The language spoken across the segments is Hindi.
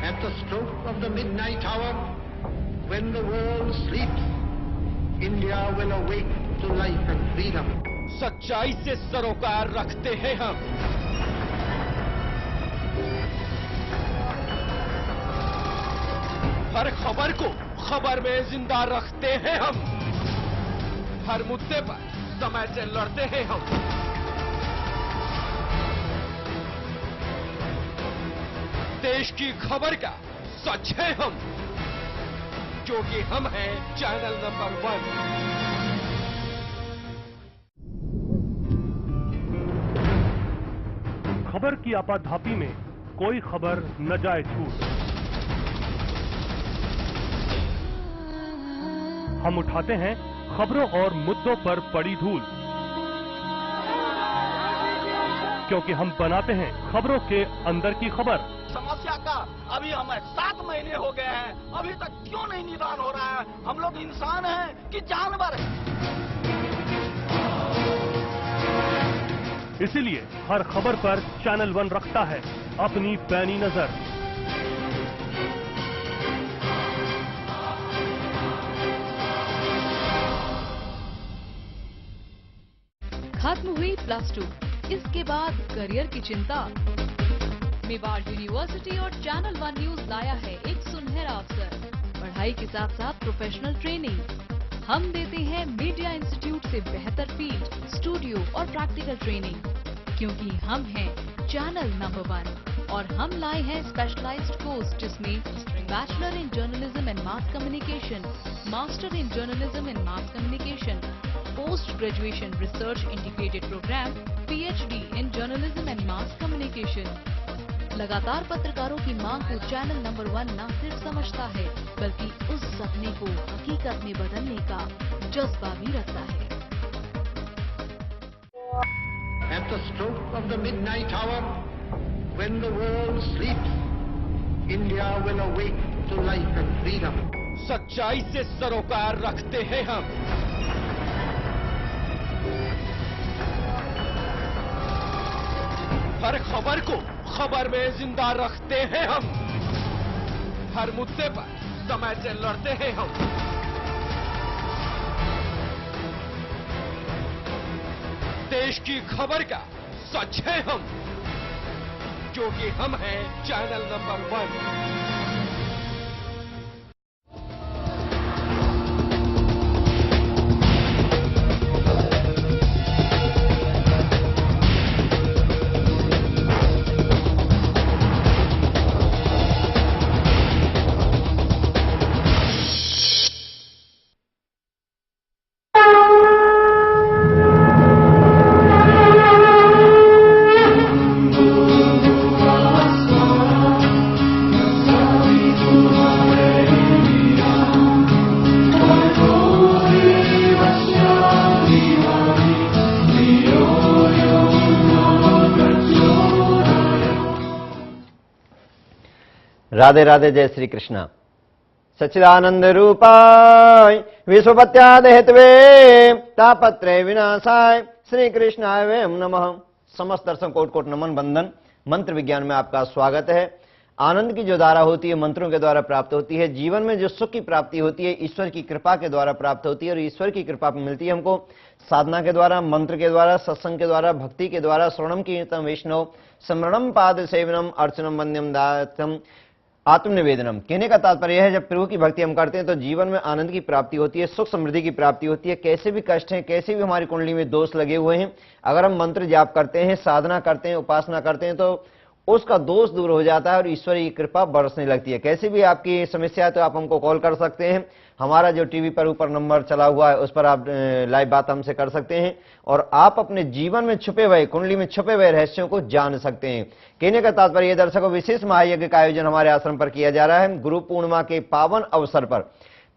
At the stroke of the midnight hour, when the world sleeps, India will awake to life and freedom. सच्चाई से सरोकार रखते हैं हम। हर खबर को खबर में जिंदा रखते हैं हम। हर मुद्दे पर समय से लड़ते हैं हम। देश की खबर का सच है हम, क्योंकि हम हैं चैनल नंबर 1। खबर की आपाधापी में कोई खबर न जाए छूट। हम उठाते हैं खबरों और मुद्दों पर पड़ी धूल, क्योंकि हम बनाते हैं खबरों के अंदर की खबर। समस्या का अभी हमें 7 महीने हो गए हैं, अभी तक क्यों नहीं निदान हो रहा है? हम लोग इंसान हैं कि जानवर हैं? इसीलिए हर खबर पर चैनल 1 रखता है अपनी पैनी नजर। खत्म हुई +2, इसके बाद करियर की चिंता। मेवाड़ यूनिवर्सिटी और चैनल 1 न्यूज लाया है एक सुनहरा अवसर, पढ़ाई के साथ साथ प्रोफेशनल ट्रेनिंग। हम देते हैं मीडिया इंस्टीट्यूट से बेहतर फील्ड, स्टूडियो और प्रैक्टिकल ट्रेनिंग, क्योंकि हम हैं चैनल नंबर 1 और हम लाए हैं स्पेशलाइज्ड कोर्स जिसमें bachelor in journalism and mass communication, master in journalism and mass communication, post graduation research integrated programme, PhD in journalism and mass communication. लगातार पत्रकारों की मांग को चैनल नंबर 1 न सिर्फ समझता है, बल्कि उस सपने को हकीकत में बदलने का जज्बा भी रखता है। At the stroke of the midnight hour, when the world sleeps, India will awake to life and freedom. सच्चाई से सरोकार रखते हैं हम। हर खबर को खबर में जिंदा रखते हैं हम। हर मुद्दे पर समय से लड़ते हैं हम। देश की खबर का सच है हम, क्योंकि हम हैं चैनल नंबर 1। राधे राधे, जय श्री कृष्ण। सच्चिदानंद रूपाय विश्वपत्याद हेतवे तापत्रय विनाशाय श्री कृष्णाय वयम नमः। समस्त दर्शकों कोट कोट नमन बंदन। मंत्र विज्ञान में आपका स्वागत है। आनंद की जो धारा होती है मंत्रों के द्वारा प्राप्त होती है। जीवन में जो सुख की प्राप्ति होती है ईश्वर की कृपा के द्वारा प्राप्त होती है, और ईश्वर की कृपा मिलती है हमको साधना के द्वारा, मंत्र के द्वारा, सत्संग के द्वारा, भक्ति के द्वारा, श्रवणम कीर्तनम वैष्णव स्मरणम पाद सेवनम अर्चनम वंद्यम दातम आत्मनिवेदनम। कहने का तात्पर्य है जब प्रभु की भक्ति हम करते हैं तो जीवन में आनंद की प्राप्ति होती है, सुख समृद्धि की प्राप्ति होती है। कैसे भी कष्ट हैं, कैसे भी हमारी कुंडली में दोष लगे हुए हैं, अगर हम मंत्र जाप करते हैं, साधना करते हैं, उपासना करते हैं तो उसका दोष दूर हो जाता है और ईश्वर की कृपा बरसने लगती है। कैसे भी आपकी समस्या है तो आप हमको कॉल कर सकते हैं। हमारा जो टीवी पर ऊपर नंबर चला हुआ है उस पर आप लाइव बात हमसे कर सकते हैं और आप अपने जीवन में छुपे हुए, कुंडली में छुपे हुए रहस्यों को जान सकते हैं। कहने का तात्पर्य दर्शकों, विशेष महायज्ञ का आयोजन हमारे आश्रम पर किया जा रहा है। गुरु पूर्णिमा के पावन अवसर पर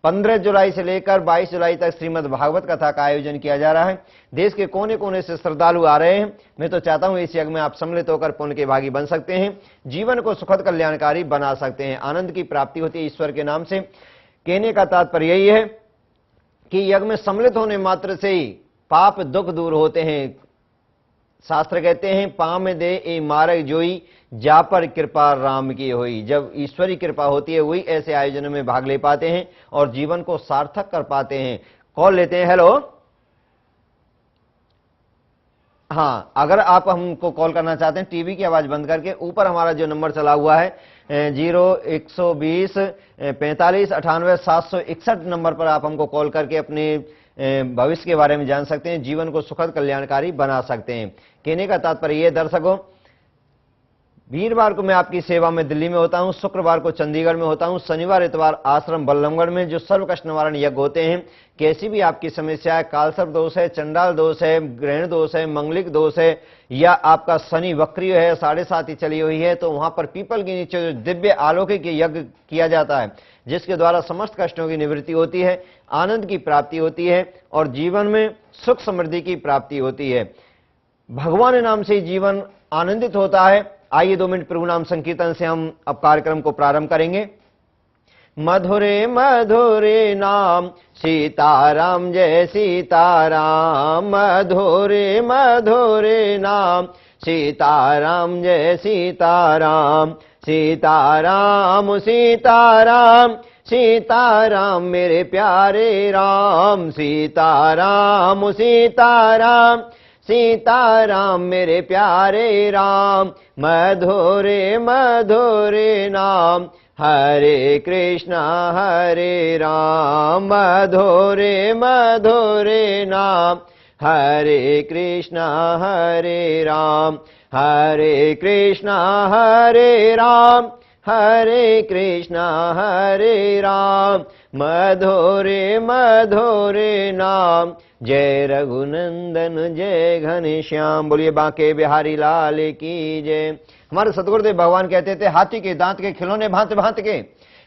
15 जुलाई से लेकर 22 जुलाई तक श्रीमद् भागवत कथा का आयोजन किया जा रहा है। देश के कोने कोने से श्रद्धालु आ रहे हैं। मैं तो चाहता हूं इस यज्ञ में आप सम्मिलित होकर पुण्य के भागी बन सकते हैं, जीवन को सुखद कल्याणकारी बना सकते हैं, आनंद की प्राप्ति होती है ईश्वर के नाम से। कहने का तात्पर्य यही है कि यज्ञ में सम्मिलित होने मात्र से ही पाप दुख दूर होते हैं। शास्त्र कहते हैं पाम दे ए मार्ग जोई, जा पर कृपा राम की होई। जब ईश्वरी कृपा होती है वही ऐसे आयोजनों में भाग ले पाते हैं और जीवन को सार्थक कर पाते हैं। कॉल लेते हैं। हेलो, हाँ, अगर आप हमको कॉल करना चाहते हैं टीवी की आवाज बंद करके, ऊपर हमारा जो नंबर चला हुआ है 0120 45 98 761 नंबर पर आप हमको कॉल करके अपने भविष्य के बारे में जान सकते हैं, जीवन को सुखद कल्याणकारी बना सकते हैं। कहने का तात्पर्य यह दर्शकों, वीरवार को मैं आपकी सेवा में दिल्ली में होता हूं, शुक्रवार को चंडीगढ़ में होता हूं, शनिवार इतवार आश्रम बल्लभगढ़ में जो सर्व कष्ट निवारण यज्ञ होते हैं। कैसी भी आपकी समस्या है, कालसर्प दोष है, चंडाल दोष है, ग्रहण दोष है, मंगलिक दोष है, या आपका शनि वक्रीय है, 7.5 चली हुई है, तो वहां पर पीपल के नीचे जो दिव्य अलौकिक यज्ञ किया जाता है जिसके द्वारा समस्त कष्टों की निवृत्ति होती है, आनंद की प्राप्ति होती है और जीवन में सुख समृद्धि की प्राप्ति होती है। भगवान नाम से जीवन आनंदित होता है। आइए 2 मिनट प्रभु नाम संकीर्तन से हम अब कार्यक्रम को प्रारंभ करेंगे। मधुरे मधुरे नाम सीताराम जय सीताराम, मधुरे मधुरे नाम सीताराम जय सीताराम, सीताराम सीताराम सीताराम मेरे प्यारे राम, सीताराम सीताराम सीताराम मेरे प्यारे राम। मधुरे मधुरे नाम हरे कृष्णा हरे राम, मधुरे मधुरे नाम हरे कृष्णा हरे राम, हरे कृष्णा हरे राम, हरे कृष्णा हरे राम। मधुरे मधुरे नाम जय रघुनंदन जय घनश्याम। बोलिए बांके बिहारी लाल की जय। हमारे सतगुरुदेव भगवान कहते थे हाथी के दांत के खिलौने भांत भांत के,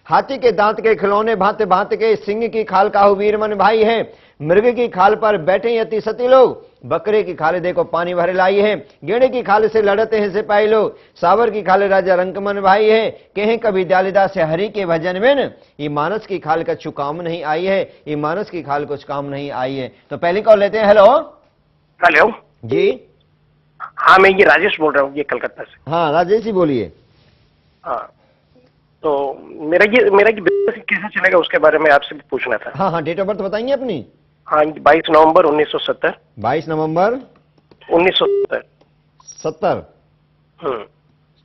हाथी के दांत के खिलौने भांत भांत के, सिंह की खाल काहू वीर मन भाई है, मृग की खाल पर बैठे यति सती लोग, बकरे की खाले देखो पानी भरे लाई है, गेड़े की खाल से लड़ते हैं सिपाही लोग, सावर की खाले राजा रंकमन भाई है, कहें कभी दयालिदास से हरि के भजन में न, ये मानस की खाल का कुछ काम नहीं आई है, ये मानस की खाल कुछ काम नहीं आई है। तो पहली कॉल लेते हैं। हेलो हेलो जी, हाँ मैं ये राजेश बोल रहा हूँ, ये कलकत्ता से। हाँ राजेश जी बोलिए। हाँ तो मेरा ये बिजनेस कैसे चलेगा उसके बारे में आपसे पूछना था। हाँ हाँ, डेट ऑफ बर्थ बताएंगे अपनी। हाँ 22 नवंबर 1970। 22 नवंबर 1970।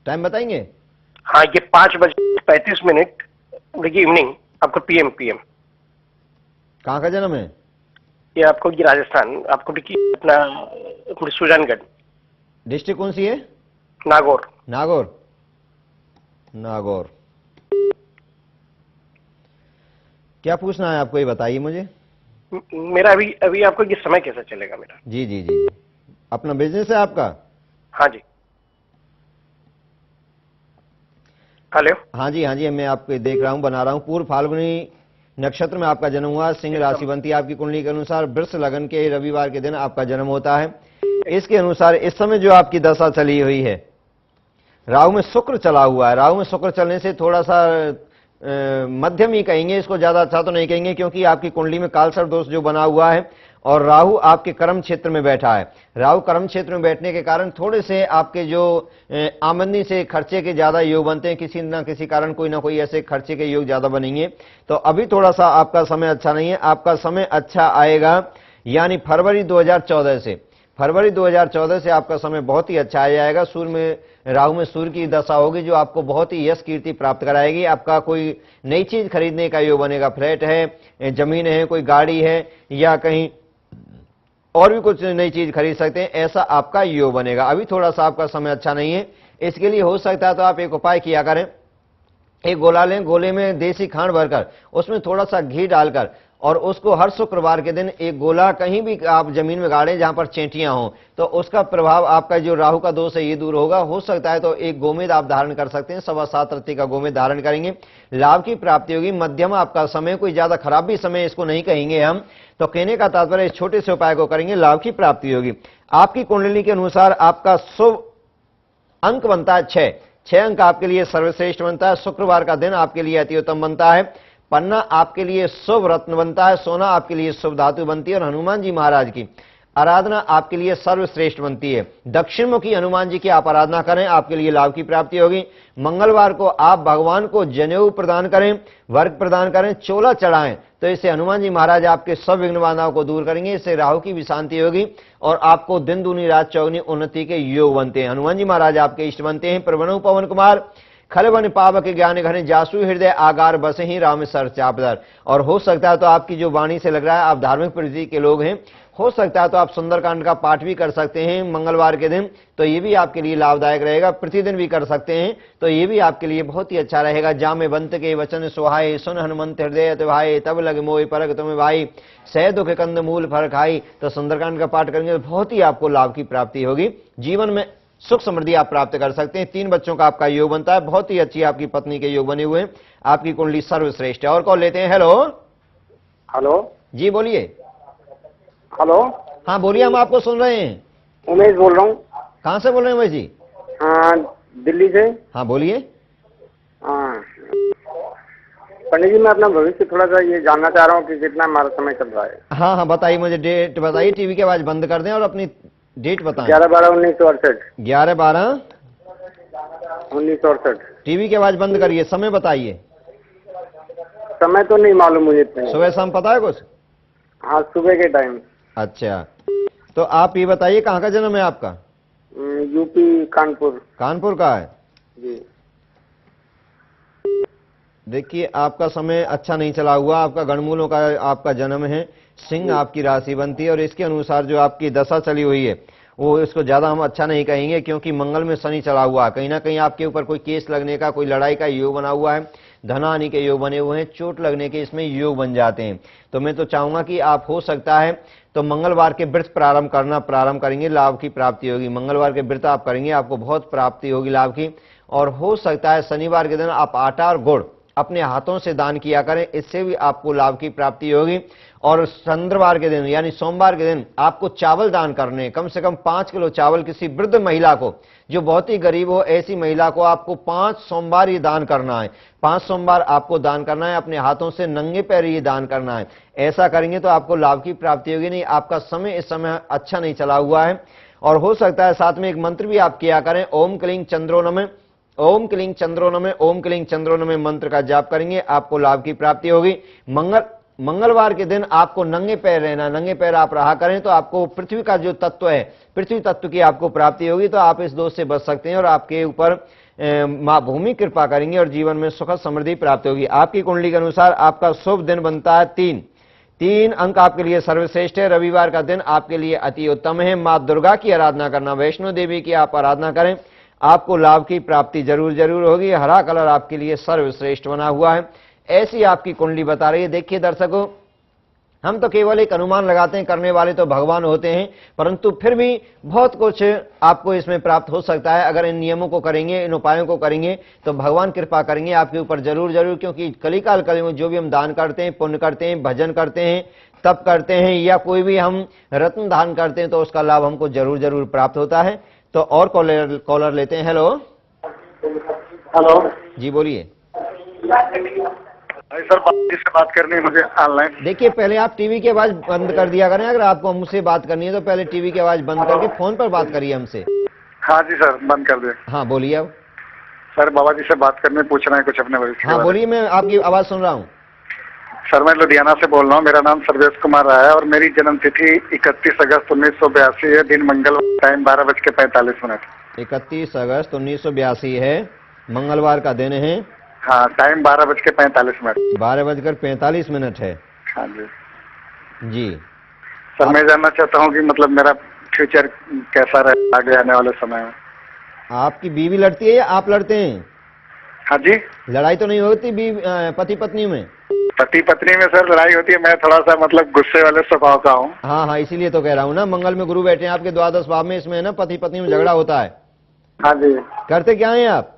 टाइम बताएंगे। हाँ ये 5:35 देखिए इवनिंग, आपको पीएम। कहाँ का जन्म है? ये आपको ये राजस्थान, आपको देखिए अपना सुजानगढ़। डिस्ट्रिक्ट कौन सी है? नागौर। नागौर, नागौर। क्या पूछना है आपको, ये बताइए मुझे। मेरा अभी आपको ये समय कैसा चलेगा मेरा? जी जी जी, अपना बिजनेस है आपका? हाँ जी। हेलो। हाँ जी हाँ जी, मैं आपको देख रहा हूँ, बना रहा हूँ। पूर्व फाल्गुनी नक्षत्र में आपका जन्म हुआ, सिंह राशि बनती है आपकी कुंडली के अनुसार। वृष लगन के रविवार के दिन आपका जन्म होता है। इसके अनुसार इस समय जो आपकी दशा चली हुई है, राहु में शुक्र चला हुआ है। राहु में शुक्र चलने से थोड़ा सा मध्यम ही कहेंगे, इसको ज्यादा अच्छा तो नहीं कहेंगे, क्योंकि आपकी कुंडली में कालसर्प दोष जो बना हुआ है और राहु आपके कर्म क्षेत्र में बैठा है। राहु कर्म क्षेत्र में बैठने के कारण थोड़े से आपके जो आमदनी से खर्चे के ज्यादा योग बनते हैं, किसी न किसी कारण कोई ना कोई ऐसे खर्चे के योग ज्यादा बनेंगे। तो अभी थोड़ा सा आपका समय अच्छा नहीं है। आपका समय अच्छा आएगा यानी फरवरी 2014 से। फरवरी 2014 से आपका समय बहुत ही अच्छा आ जाएगा। सूर्य में, राहु में सूर्य की दशा होगी जो आपको बहुत ही यश कीर्ति प्राप्त कराएगी। आपका कोई नई चीज खरीदने का योग बनेगा, फ्लैट है, जमीन है, कोई गाड़ी है, या कहीं और भी कुछ नई चीज खरीद सकते हैं, ऐसा आपका योग बनेगा। अभी थोड़ा सा आपका समय अच्छा नहीं है, इसके लिए हो सकता है तो आप एक उपाय किया करें। एक गोला लें, गोले में देसी खांड भरकर उसमें थोड़ा सा घी डालकर और उसको हर शुक्रवार के दिन एक गोला कहीं भी आप जमीन में गाड़ें जहां पर चेंटियां हों, तो उसका प्रभाव आपका जो राहु का दोष है ये दूर होगा। हो सकता है तो एक गोमेद आप धारण कर सकते हैं, 7.25 रत्ती का गोमेद धारण करेंगे, लाभ की प्राप्ति होगी। मध्यम आपका समय, कोई ज्यादा खराब भी समय इसको नहीं कहेंगे हम, तो कहने का तात्पर्य इस छोटे से उपाय को करेंगे, लाभ की प्राप्ति होगी। आपकी कुंडली के अनुसार आपका शुभ अंक बनता है 6 अंक आपके लिए सर्वश्रेष्ठ बनता है। शुक्रवार का दिन आपके लिए अति उत्तम बनता है। पन्ना आपके लिए शुभ रत्न बनता है। सोना आपके लिए शुभ धातु बनती है और हनुमान जी महाराज की आराधना आपके लिए सर्वश्रेष्ठ बनती है। दक्षिण मुखी हनुमान जी की आप आराधना करें, आपके लिए लाभ की प्राप्ति होगी। मंगलवार को आप भगवान को जनेऊ प्रदान करें, वर्ग प्रदान करें, चोला चढ़ाएं, तो इससे हनुमान जी महाराज आपके सब विघ्न बाधाओं को दूर करेंगे। इससे राहु की भी शांति होगी और आपको दिन दूनी रात चौगुनी उन्नति के योग बनते हैं। हनुमान जी महाराज आपके इष्ट बनते हैं। प्रवणु पवन कुमार खलवन पावक ज्ञान घने जासु हृदय आगार बसे ही राम सर चापदर। और हो सकता है तो आपकी जो वाणी से लग रहा है आप धार्मिक प्रवृत्ति के लोग हैं, हो सकता है तो आप सुंदरकांड का पाठ भी कर सकते हैं मंगलवार के दिन, तो ये भी आपके लिए लाभदायक रहेगा। प्रतिदिन भी कर सकते हैं तो ये भी आपके लिए बहुत ही अच्छा रहेगा। जामे बंत के वचन सुहाए सुन हनुमंत हृदय भाई तब लग मोहि परग तुम्हें भाई सह दुख कंद मूल फल खाई। तो सुंदरकांड का पाठ करेंगे तो बहुत ही आपको लाभ की प्राप्ति होगी। जीवन में सुख समृद्धि आप प्राप्त कर सकते हैं। 3 बच्चों का आपका योग बनता है। बहुत ही अच्छी आपकी पत्नी के योग बने हुए हैं। आपकी कुंडली सर्वश्रेष्ठ है। और कॉल लेते हैं। हेलो हेलो जी बोलिए। हेलो हाँ बोलिए, हम आपको सुन रहे हैं। उमेश बोल रहा हूँ। कहाँ से बोल रहे हैं उमेश जी? हाँ, दिल्ली से। हाँ बोलिए। हाँ पंडित जी, मैं अपना भविष्य थोड़ा सा ये जानना चाह रहा हूँ कि कितना हमारा समय चल रहा है। हाँ हाँ बताइए, मुझे डेट बताइए। टीवी की आवाज बंद कर दें और अपनी डेट बताएं। 11/12/1968। 11/12/1968। टीवी की आवाज बंद करिए। समय बताइए। समय तो नहीं मालूम मुझे इतने। सुबह शाम पता है कुछ? हाँ सुबह के टाइम। अच्छा, तो आप ये बताइए कहाँ का जन्म है आपका? यूपी कानपुर। कानपुर का है जी। देखिए आपका समय अच्छा नहीं चला हुआ। आपका गणमूलों का आपका जन्म है। सिंह आपकी राशि बनती है और इसके अनुसार जो आपकी दशा चली हुई है वो इसको ज्यादा हम अच्छा नहीं कहेंगे, क्योंकि मंगल में शनि चला हुआ है। कहीं ना कहीं आपके ऊपर कोई केस लगने का, कोई लड़ाई का योग बना हुआ है। धनाहानि के योग बने हुए हैं। चोट लगने के इसमें योग बन जाते हैं। तो मैं तो चाहूंगा कि आप हो सकता है तो मंगलवार के व्रत प्रारंभ करेंगे, लाभ की प्राप्ति होगी। मंगलवार के व्रत आप करेंगे, आपको बहुत प्राप्ति होगी लाभ की। और हो सकता है शनिवार के दिन आप आटा और गुड़ अपने हाथों से दान किया करें, इससे भी आपको लाभ की प्राप्ति होगी। और चंद्रवार के दिन यानी सोमवार के दिन आपको चावल दान करने, कम से कम 5 किलो चावल किसी वृद्ध महिला को जो बहुत ही गरीब हो, ऐसी महिला को आपको 5 सोमवार ये दान करना है। 5 सोमवार आपको दान करना है, अपने हाथों से नंगे पैर ये दान करना है। ऐसा करेंगे तो आपको लाभ की प्राप्ति होगी। नहीं, आपका समय इस समय अच्छा नहीं चला हुआ है। और हो सकता है साथ में एक मंत्र भी आप किया करें, ओम क्लीं चंद्रो नमः, ओम क्लीं चंद्रो नमः, ओम क्लीं चंद्रो नमः मंत्र का जाप करेंगे, आपको लाभ की प्राप्ति होगी। मंगलवार के दिन आपको नंगे पैर रहना, नंगे पैर आप रहा करें तो आपको पृथ्वी का जो तत्व है, पृथ्वी तत्व की आपको प्राप्ति होगी। तो आप इस दोष से बच सकते हैं और आपके ऊपर माँ भूमि कृपा करेंगे और जीवन में सुख समृद्धि प्राप्त होगी। आपकी कुंडली के अनुसार आपका शुभ दिन बनता है 3 अंक आपके लिए सर्वश्रेष्ठ है। रविवार का दिन आपके लिए अति उत्तम है। माँ दुर्गा की आराधना करना, वैष्णो देवी की आप आराधना करें, आपको लाभ की प्राप्ति जरूर होगी। हरा कलर आपके लिए सर्वश्रेष्ठ बना हुआ है। ऐसी आपकी कुंडली बता रही है। देखिए दर्शकों, हम तो केवल एक अनुमान लगाते हैं, करने वाले तो भगवान होते हैं, परंतु फिर भी बहुत कुछ आपको इसमें प्राप्त हो सकता है। अगर इन नियमों को करेंगे, इन उपायों को करेंगे तो भगवान कृपा करेंगे आपके ऊपर जरूर। क्योंकि कलिकाल कल में जो भी हम दान करते हैं, पुण्य करते हैं, भजन करते हैं, तप करते हैं या कोई भी हम रत्न दान करते हैं तो उसका लाभ हमको जरूर प्राप्त होता है। तो और कॉलर लेते हैं। हेलो जी बोलिए। सर बात से बात करनी है मुझे ऑनलाइन। देखिए पहले आप टीवी की आवाज बंद कर दिया करें। अगर आपको हमसे बात करनी है तो पहले टीवी की आवाज बंद करके फोन पर बात करिए हमसे। हाँ जी सर, बंद कर दे। हाँ बोलिए। अब सर बाबा जी से बात करने, पूछना है कुछ अपने भविष्य। हाँ बोलिए, मैं आपकी आवाज सुन रहा हूँ। सर मैं लुधियाना से बोल रहा हूँ। मेरा नाम सर्वेश कुमार है और मेरी जन्म तिथि 31 अगस्त 1982 है। दिन मंगलवार, टाइम 12:45। 31 अगस्त 1982 है, मंगलवार का दिन है। हाँ, टाइम 12:45। 12:45 है। हाँ जी जी। सर मैं जानना चाहता हूँ कि मतलब मेरा फ्यूचर कैसा रहे आगे आने वाले समय में। आपकी बीवी लड़ती है या आप लड़ते हैं? हाँ जी। लड़ाई तो नहीं होती पति पत्नी में? पति पत्नी में सर लड़ाई होती है, मैं थोड़ा सा मतलब गुस्से वाले स्वभाव का हूँ। हाँ हाँ, इसीलिए तो कह रहा हूँ ना, मंगल में गुरु बैठे हैं आपके द्वादश भाव में, इसमें ना पति पत्नी में झगड़ा होता है। हाँ जी। करते क्या हैं आप?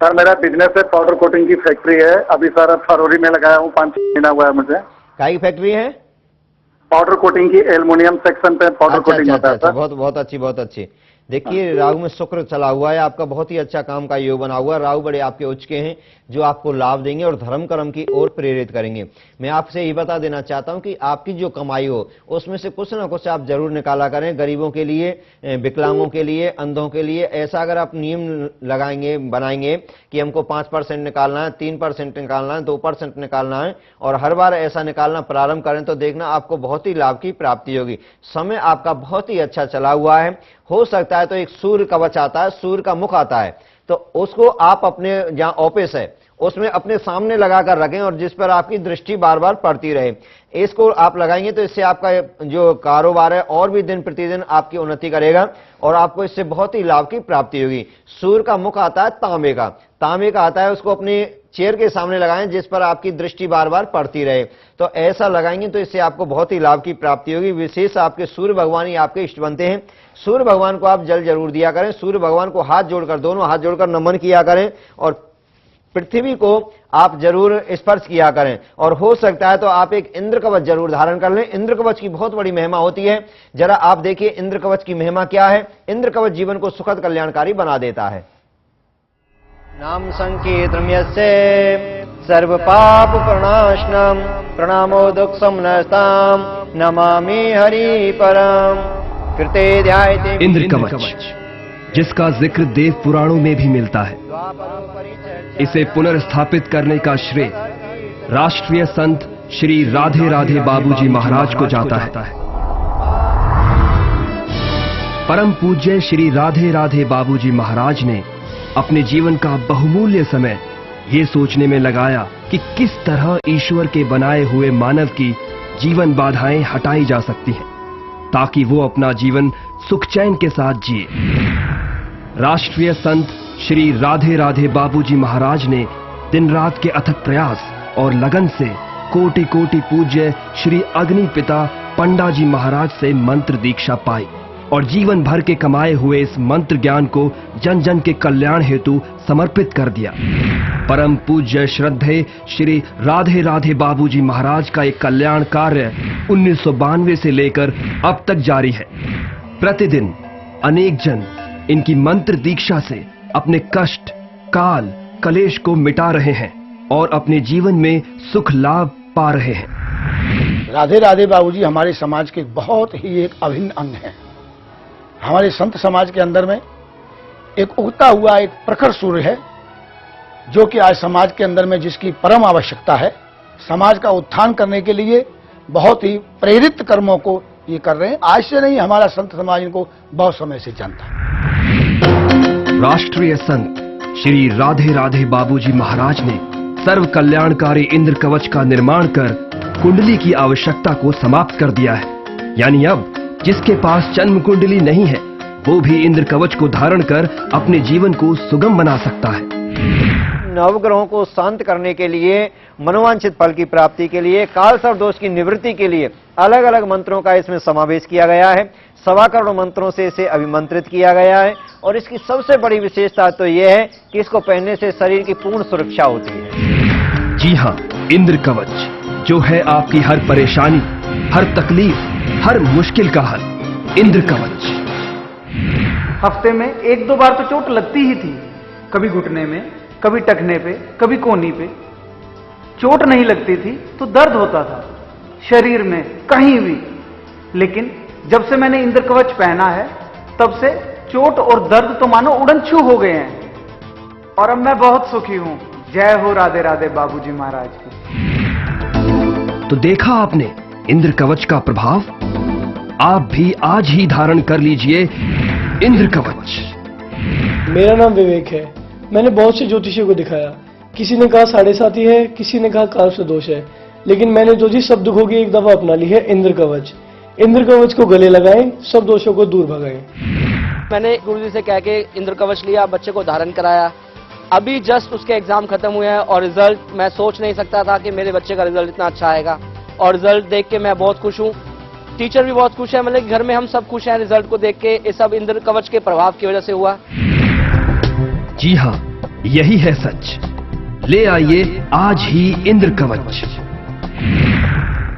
सर मेरा बिजनेस है, पाउडर कोटिंग की फैक्ट्री है। अभी सर फरवरी में लगाया हूँ, 5 महीना हुआ है मुझे। क्या की फैक्ट्री है? पाउडर कोटिंग की, एल्युमिनियम सेक्शन पे पाउडर कोटिंग होता है। बहुत बहुत अच्छी, बहुत अच्छी। देखिए राहु में शुक्र चला हुआ है, आपका बहुत ही अच्छा काम का योग बना हुआ है। राहु बड़े आपके उच्च के हैं जो आपको लाभ देंगे और धर्म कर्म की ओर प्रेरित करेंगे। मैं आपसे ये बता देना चाहता हूं कि आपकी जो कमाई हो उसमें से कुछ ना कुछ आप जरूर निकाला करें, गरीबों के लिए, विकलांगों के लिए, अंधों के लिए। ऐसा अगर आप नियम लगाएंगे, बनाएंगे कि हमको 5% निकालना है, 3% निकालना है, 2% निकालना है, और हर बार ऐसा निकालना प्रारंभ करें तो देखना आपको बहुत ही लाभ की प्राप्ति होगी। समय आपका बहुत ही अच्छा चला हुआ है। हो सकता है तो एक सूर्य कवच आता है, सूर्य का मुख आता है, तो उसको आप अपने जहां ऑफिस है उसमें अपने सामने लगाकर रखें और जिस पर आपकी दृष्टि बार बार पड़ती रहे। इसको आप लगाएंगे तो इससे आपका जो कारोबार है और भी दिन प्रतिदिन आपकी उन्नति करेगा और आपको इससे बहुत ही लाभ की प्राप्ति होगी। सूर्य का मुख आता है तांबे का, तांबे का आता है, उसको अपने चेयर के सामने लगाएं जिस पर आपकी दृष्टि बार बार पड़ती रहे। तो ऐसा लगाएंगे तो इससे आपको बहुत ही लाभ की प्राप्ति होगी। विशेष आपके सूर्य भगवान ही आपके इष्ट बनते हैं। सूर्य भगवान को आप जल जरूर दिया करें, सूर्य भगवान को हाथ जोड़कर, दोनों हाथ जोड़कर नमन किया करें और पृथ्वी को आप जरूर स्पर्श किया करें। और हो सकता है तो आप एक इंद्र कवच जरूर धारण कर लें। इंद्र कवच की बहुत बड़ी महिमा होती है, जरा आप देखिए इंद्र कवच की महिमा क्या है। इंद्र कवच जीवन को सुखद कल्याणकारी बना देता है। नाम संकीर्तनम् यस्य सर्व पाप प्रणाशनम प्रणामो दुख समनस्ताम नमामि हरि परम कृते ध्यायते। इंद्र कवच जिसका जिक्र देव पुराणों में भी मिलता है, इसे पुनर्स्थापित करने का श्रेय राष्ट्रीय संत श्री राधे राधे बाबूजी महाराज को जाता है। परम पूज्य श्री राधे राधे बाबूजी महाराज ने अपने जीवन का बहुमूल्य समय ये सोचने में लगाया कि किस तरह ईश्वर के बनाए हुए मानव की जीवन बाधाएं हटाई जा सकती हैं ताकि वो अपना जीवन सुख चैन के साथ जिए। राष्ट्रीय संत श्री राधे राधे बाबूजी महाराज ने दिन रात के अथक प्रयास और लगन से कोटि कोटि पूज्य श्री अग्नि पिता पंडा जी महाराज से मंत्र दीक्षा पाई और जीवन भर के कमाए हुए इस मंत्र ज्ञान को जन जन के कल्याण हेतु समर्पित कर दिया। परम पूज्य श्रद्धेय श्री राधे राधे बाबूजी महाराज का एक कल्याण कार्य 1992 से लेकर अब तक जारी है। प्रतिदिन अनेक जन इनकी मंत्र दीक्षा से अपने कष्ट, काल, कलेश को मिटा रहे हैं और अपने जीवन में सुख लाभ पा रहे हैं। राधे राधे बाबूजी हमारे समाज के बहुत ही एक अभिन्न अंग हैं। हमारे संत समाज के अंदर में एक उगता हुआ एक प्रखर सूर्य है जो कि आज समाज के अंदर में जिसकी परम आवश्यकता है। समाज का उत्थान करने के लिए बहुत ही प्रेरित कर्मों को ये कर रहे हैं। आज से नहीं, हमारा संत समाज इनको बहुत समय से जानता है। राष्ट्रीय संत श्री राधे राधे बाबूजी महाराज ने सर्व कल्याणकारी इंद्र कवच का निर्माण कर कुंडली की आवश्यकता को समाप्त कर दिया है। यानी अब जिसके पास जन्म कुंडली नहीं है वो भी इंद्र कवच को धारण कर अपने जीवन को सुगम बना सकता है। नवग्रहों को शांत करने के लिए, मनोवांछित फल की प्राप्ति के लिए, काल सर्प दोष की निवृत्ति के लिए अलग अलग मंत्रों का इसमें समावेश किया गया है। 1.25 करोड़ मंत्रों से इसे अभिमंत्रित किया गया है और इसकी सबसे बड़ी विशेषता तो यह है कि इसको पहनने से शरीर की पूर्ण सुरक्षा होती है। जी हाँ, इंद्र कवच जो है आपकी हर परेशानी, हर तकलीफ, हर मुश्किल का हल। इंद्र कवच। हफ्ते में 1-2 बार तो चोट लगती ही थी, कभी घुटने में, कभी टखने पे, कभी कोहनी पे। चोट नहीं लगती थी तो दर्द होता था शरीर में कहीं भी, लेकिन जब से मैंने इंद्र कवच पहना है तब से चोट और दर्द तो मानो उड़न छू हो गए हैं और अब मैं बहुत सुखी हूं। जय हो राधे राधे बाबूजी महाराज की। तो देखा आपने इंद्र कवच का प्रभाव। आप भी आज ही धारण कर लीजिए इंद्र कवच। मेरा नाम विवेक है। मैंने बहुत से ज्योतिषियों को दिखाया, किसी ने कहा 7.5 है, किसी ने कहा काल से दोष है, लेकिन मैंने जो जी सब दुखों की एक दफा अपना ली है इंद्र कवच। इंद्र कवच को गले लगाएं, सब दोषों को दूर भगाएं। मैंने गुरुजी से कह के इंद्र कवच लिया, बच्चे को धारण कराया अभी जस्ट उसके एग्जाम खत्म हुए हैं और रिजल्ट मैं सोच नहीं सकता था कि मेरे बच्चे का रिजल्ट इतना अच्छा आएगा, और रिजल्ट देख के मैं बहुत खुश हूँ। टीचर भी बहुत खुश है, मतलब घर में हम सब खुश हैं रिजल्ट को देख के। ये सब इंद्र कवच के प्रभाव की वजह से हुआ। जी हाँ, यही है सच। ले आइए आज ही इंद्र कवच।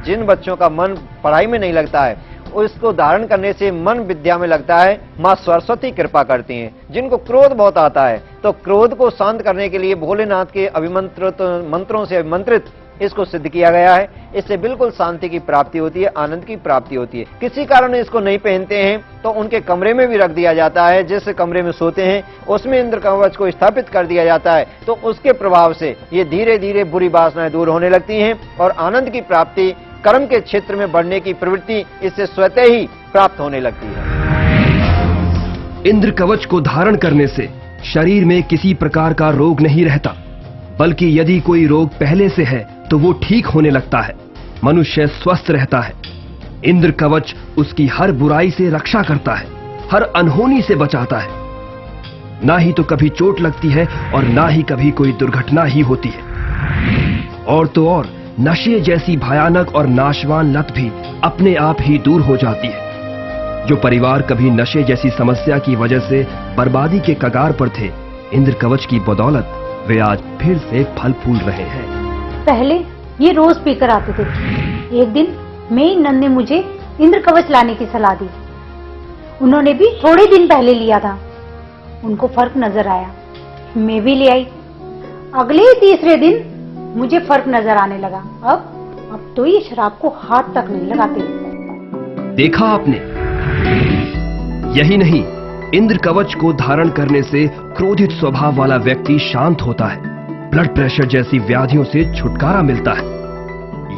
जिन बच्चों का मन पढ़ाई में नहीं लगता है, उसको धारण करने से मन विद्या में लगता है, माँ सरस्वती कृपा करती हैं। जिनको क्रोध बहुत आता है, तो क्रोध को शांत करने के लिए भोलेनाथ के अभिमंत्रित मंत्रों से अभिमंत्रित इसको सिद्ध किया गया है। इससे बिल्कुल शांति की प्राप्ति होती है, आनंद की प्राप्ति होती है। किसी कारण इसको नहीं पहनते हैं तो उनके कमरे में भी रख दिया जाता है। जिस कमरे में सोते हैं उसमें इंद्र कवच को स्थापित कर दिया जाता है, तो उसके प्रभाव से ये धीरे धीरे बुरी वासनाएं दूर होने लगती हैं और आनंद की प्राप्ति, कर्म के क्षेत्र में बढ़ने की प्रवृत्ति इससे स्वतः ही प्राप्त होने लगती है। इंद्र कवच को धारण करने से शरीर में किसी प्रकार का रोग नहीं रहता, बल्कि यदि कोई रोग पहले से है तो वो ठीक होने लगता है। मनुष्य स्वस्थ रहता है। इंद्र कवच उसकी हर बुराई से रक्षा करता है, हर अनहोनी से बचाता है। ना ही तो कभी चोट लगती है और ना ही कभी कोई दुर्घटना ही होती है। और तो और नशे जैसी भयानक और नाशवान लत भी अपने आप ही दूर हो जाती है। जो परिवार कभी नशे जैसी समस्या की वजह से बर्बादी के कगार पर थे, इंद्र कवच की बदौलत वे आज फिर से फल फूल रहे हैं। पहले ये रोज पीकर आते थे। एक दिन मेरी नंद ने मुझे इंद्र कवच लाने की सलाह दी। उन्होंने भी थोड़े दिन पहले लिया था, उनको फर्क नजर आया। मैं भी ले आई। अगले ही तीसरे दिन मुझे फर्क नजर आने लगा। अब तो ये शराब को हाथ तक नहीं लगाते। देखा आपने? यही नहीं, इंद्र कवच को धारण करने से क्रोधित स्वभाव वाला व्यक्ति शांत होता है, ब्लड प्रेशर जैसी व्याधियों से छुटकारा मिलता है।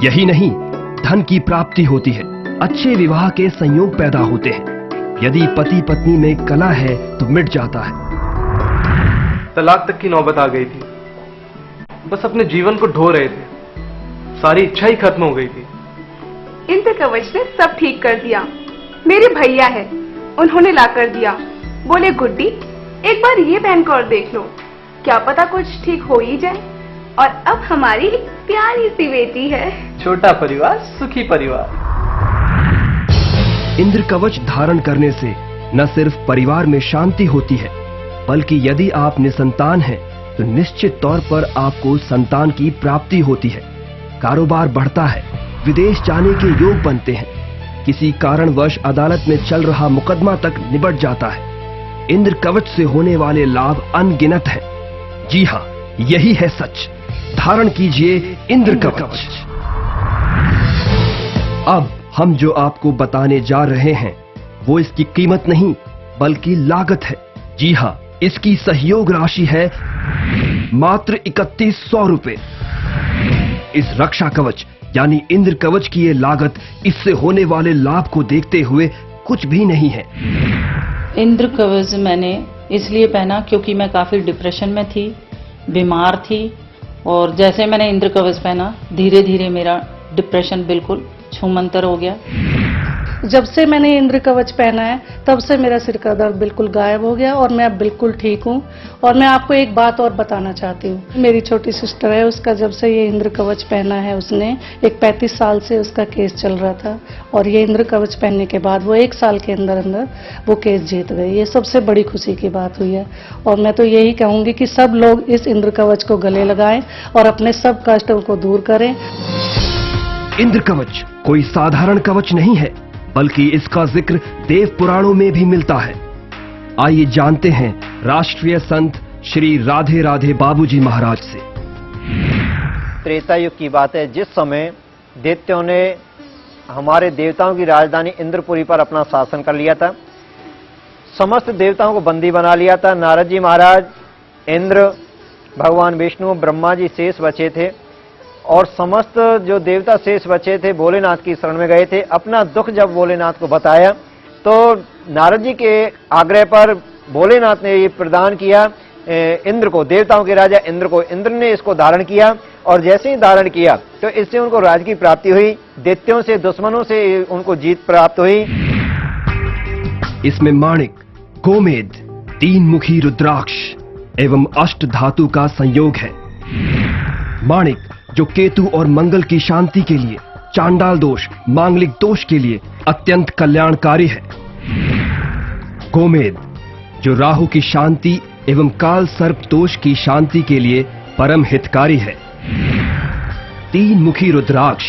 यही नहीं, धन की प्राप्ति होती है, अच्छे विवाह के संयोग पैदा होते हैं। यदि पति पत्नी में कलह है तो मिट जाता है। तलाक तक की नौबत आ गई थी। बस अपने जीवन को ढो रहे थे, सारी इच्छा ही खत्म हो गई थी। इंद्र कवच ने सब ठीक कर दिया। मेरे भैया है, उन्होंने ला कर दिया। बोले गुड्डी, एक बार ये पहन कर देख लो, क्या पता कुछ ठीक हो ही जाए। और अब हमारी प्यारी सी बेटी है। छोटा परिवार सुखी परिवार। इंद्र कवच धारण करने से न सिर्फ परिवार में शांति होती है, बल्कि यदि आप निसंतान हैं तो निश्चित तौर पर आपको संतान की प्राप्ति होती है। कारोबार बढ़ता है, विदेश जाने के योग बनते हैं, किसी कारणवश अदालत में चल रहा मुकदमा तक निबट जाता है। इंद्र कवच से होने वाले लाभ अनगिनत हैं। जी हाँ, यही है सच। धारण कीजिए इंद्र कवच। अब हम जो आपको बताने जा रहे हैं वो इसकी कीमत नहीं बल्कि लागत है। जी हाँ, इसकी सहयोग राशि है मात्र 3100 रुपए। इस रक्षा कवच यानी इंद्र कवच की ये लागत इससे होने वाले लाभ को देखते हुए कुछ भी नहीं है। इंद्र कवच मैंने इसलिए पहना क्योंकि मैं काफी डिप्रेशन में थी, बीमार थी, और जैसे मैंने इंद्र कवच पहना धीरे धीरे मेरा डिप्रेशन बिल्कुल छूमंतर हो गया। जब से मैंने इंद्र कवच पहना है तब से मेरा सिर का दर्द बिल्कुल गायब हो गया और मैं अब बिल्कुल ठीक हूँ। और मैं आपको एक बात और बताना चाहती हूँ। मेरी छोटी सिस्टर है, उसका जब से ये इंद्र कवच पहना है, उसने एक 35 साल से उसका केस चल रहा था और ये इंद्र कवच पहनने के बाद वो 1 साल के अंदर अंदर वो केस जीत गई। ये सबसे बड़ी खुशी की बात हुई है। और मैं तो यही कहूँगी कि सब लोग इस इंद्र कवच को गले लगाएं और अपने सब कष्टों को दूर करें। इंद्र कवच कोई साधारण कवच नहीं है, बल्कि इसका जिक्र देव पुराणों में भी मिलता है। आइए जानते हैं राष्ट्रीय संत श्री राधे राधे बाबूजी महाराज से। त्रेता युग की बात है, जिस समय दैत्यों ने हमारे देवताओं की राजधानी इंद्रपुरी पर अपना शासन कर लिया था, समस्त देवताओं को बंदी बना लिया था। नारद जी महाराज, इंद्र, भगवान विष्णु, ब्रह्मा जी शेष बचे थे और समस्त जो देवता शेष बचे थे भोलेनाथ की शरण में गए थे। अपना दुख जब भोलेनाथ को बताया तो नारद जी के आग्रह पर भोलेनाथ ने ये प्रदान किया इंद्र को, देवताओं के राजा इंद्र को। इंद्र ने इसको धारण किया और जैसे ही धारण किया तो इससे उनको राज की प्राप्ति हुई, दैत्यों से, दुश्मनों से उनको जीत प्राप्त हुई। इसमें माणिक, गोमेद, 3 मुखी रुद्राक्ष, एवं अष्ट धातु का संयोग है। माणिक जो केतु और मंगल की शांति के लिए, चांडाल दोष, मांगलिक दोष के लिए अत्यंत कल्याणकारी है। गोमेद जो राहु की शांति एवं काल सर्प दोष की शांति के लिए परम हितकारी है। तीन मुखी रुद्राक्ष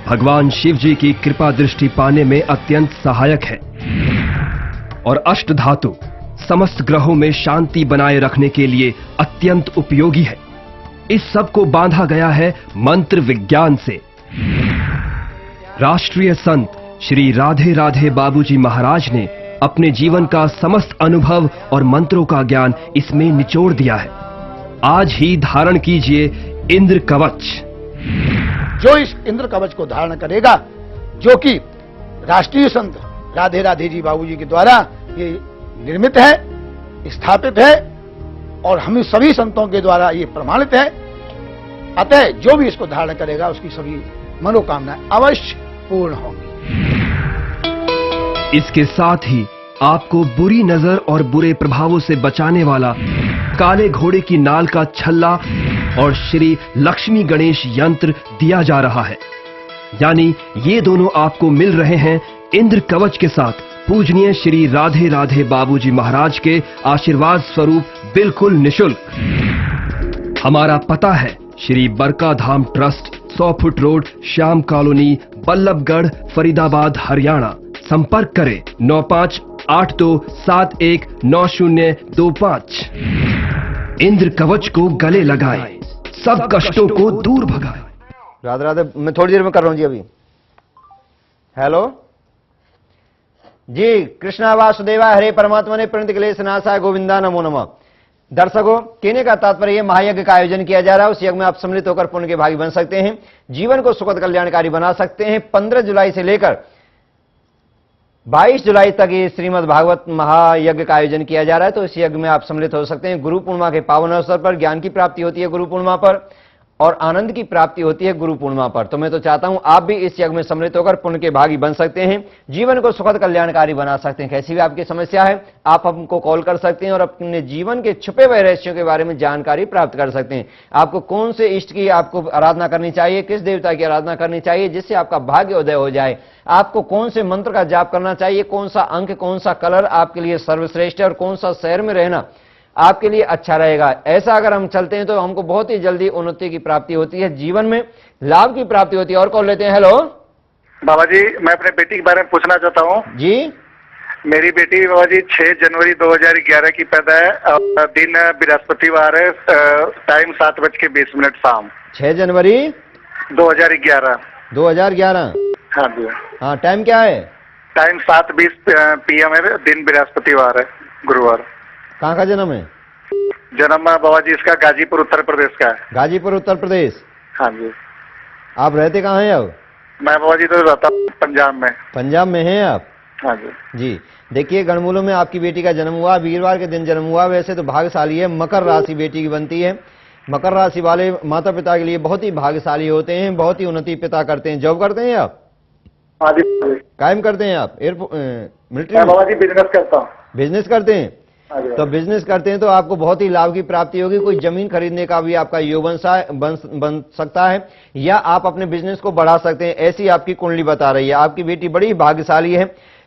भगवान शिव जी की कृपा दृष्टि पाने में अत्यंत सहायक है। और अष्ट धातु समस्त ग्रहों में शांति बनाए रखने के लिए अत्यंत उपयोगी है। इस सब को बांधा गया है मंत्र विज्ञान से। राष्ट्रीय संत श्री राधे राधे बाबूजी महाराज ने अपने जीवन का समस्त अनुभव और मंत्रों का ज्ञान इसमें निचोड़ दिया है। आज ही धारण कीजिए इंद्र कवच। जो इस इंद्र कवच को धारण करेगा, जो कि राष्ट्रीय संत राधे राधे जी बाबूजी के द्वारा ये निर्मित है, स्थापित है और हम सभी संतों के द्वारा ये प्रमाणित है, अतः जो भी इसको धारण करेगा उसकी सभी मनोकामनाएं अवश्य पूर्ण होंगी। इसके साथ ही आपको बुरी नजर और बुरे प्रभावों से बचाने वाला काले घोड़े की नाल का छल्ला और श्री लक्ष्मी गणेश यंत्र दिया जा रहा है। यानी ये दोनों आपको मिल रहे हैं इंद्र कवच के साथ पूजनीय श्री राधे राधे बाबूजी महाराज के आशीर्वाद स्वरूप बिल्कुल निशुल्क। हमारा पता है Shri Barka Dham trust, 100 foot road, Shyam colony, Ballabhgarh, Faridabad, Haryana. संपर्क करें 9582719025। इंद्र कवच को गले लगाएं, सब कष्टों को दूर भगाएं। राधे राधे। मैं थोड़ी देर में कर रहा हूं जी। अभी हेलो जी। कृष्णा वासुदेवा हरे परमात्मा ने प्रणत क्लेश नाशाय गोविंदा नमो नमः। दर्शकों, कहने का तात्पर्य महायज्ञ का आयोजन किया जा रहा है। उस यज्ञ में आप सम्मिलित होकर पुण्य के भागी बन सकते हैं, जीवन को सुखद कल्याणकारी बना सकते हैं। 15 जुलाई से लेकर 22 जुलाई तक ये श्रीमद् भागवत महायज्ञ का आयोजन किया जा रहा है। तो इस यज्ञ में आप सम्मिलित हो सकते हैं। गुरु पूर्णिमा के पावन अवसर पर ज्ञान की प्राप्ति होती है गुरु पूर्णिमा पर, और आनंद की प्राप्ति होती है गुरु पूर्णिमा पर। तो मैं तो चाहता हूं आप भी इस यज्ञ में सम्मिलित होकर पुण्य के भागी बन सकते हैं, जीवन को सुखद कल्याणकारी बना सकते हैं। कैसी भी आपकी समस्या है, आप हमको कॉल कर सकते हैं और अपने जीवन के छुपे हुए रहस्यों के बारे में जानकारी प्राप्त कर सकते हैं। आपको कौन से इष्ट की आपको आराधना करनी चाहिए, किस देवता की आराधना करनी चाहिए जिससे आपका भाग्य उदय हो जाए, आपको कौन से मंत्र का जाप करना चाहिए, कौन सा अंक, कौन सा कलर आपके लिए सर्वश्रेष्ठ है और कौन सा शहर में रहना आपके लिए अच्छा रहेगा। ऐसा अगर हम चलते हैं तो हमको बहुत ही जल्दी उन्नति की प्राप्ति होती है, जीवन में लाभ की प्राप्ति होती है। और कॉल लेते हैं। हेलो बाबा जी, मैं अपने बेटी के बारे में पूछना चाहता हूँ जी। मेरी बेटी बाबा जी 6 जनवरी 2011 की पैदा है और दिन बृहस्पतिवार है, टाइम 7:20 शाम। 6 जनवरी 2011। 2011। हाँ जी। हाँ, टाइम क्या है? टाइम 7:20 PM है, दिन बृहस्पतिवार है, गुरुवार। कहाँ का जन्म है? जन्म बाबा जी इसका गाजीपुर उत्तर प्रदेश का है। गाजीपुर उत्तर प्रदेश। हाँ जी। आप रहते कहाँ हैं अब? मैं बाबा जी तो रहता हूँ पंजाब में। पंजाब में हैं आप? हाँ जी। जी देखिए, गणमूलों में आपकी बेटी का जन्म हुआ, वीरवार के दिन जन्म हुआ। वैसे तो भाग्यशाली है, मकर राशि बेटी की बनती है। मकर राशि वाले माता पिता के लिए बहुत ही भाग्यशाली होते हैं, बहुत ही उन्नति पिता करते हैं। जॉब करते हैं आप? हाँ जी। कायम करते हैं आप? मिलिट्री में? बाबा जी बिजनेस करता हूँ। बिजनेस करते हैं? तो बिजनेस करते हैं तो आपको बहुत ही लाभ की प्राप्ति होगी। कोई जमीन खरीदने का भी आपका योग बन सकता है, या आप अपने बिजनेस को बढ़ा सकते हैं, ऐसी आपकी कुंडली बता रही है। आपकी बेटी बड़ी भाग्यशाली है,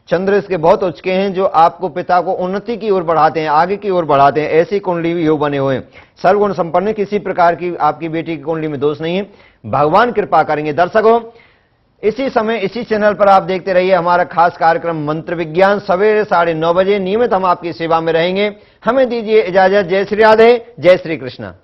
चंद्र इसके बहुत उच्च के हैं जो आपको पिता को उन्नति की ओर बढ़ाते हैं, आगे की ओर बढ़ाते हैं। ऐसी कुंडली योग बने हुए हैं, सर्वगुण संपन्न। किसी प्रकार की आपकी बेटी की कुंडली में दोष नहीं है, भगवान कृपा करेंगे। दर्शकों, इसी समय इसी चैनल पर आप देखते रहिए हमारा खास कार्यक्रम मंत्र विज्ञान, सवेरे 9:30 बजे नियमित हम आपकी सेवा में रहेंगे। हमें दीजिए इजाजत। जय श्री राधे, जय श्री कृष्णा।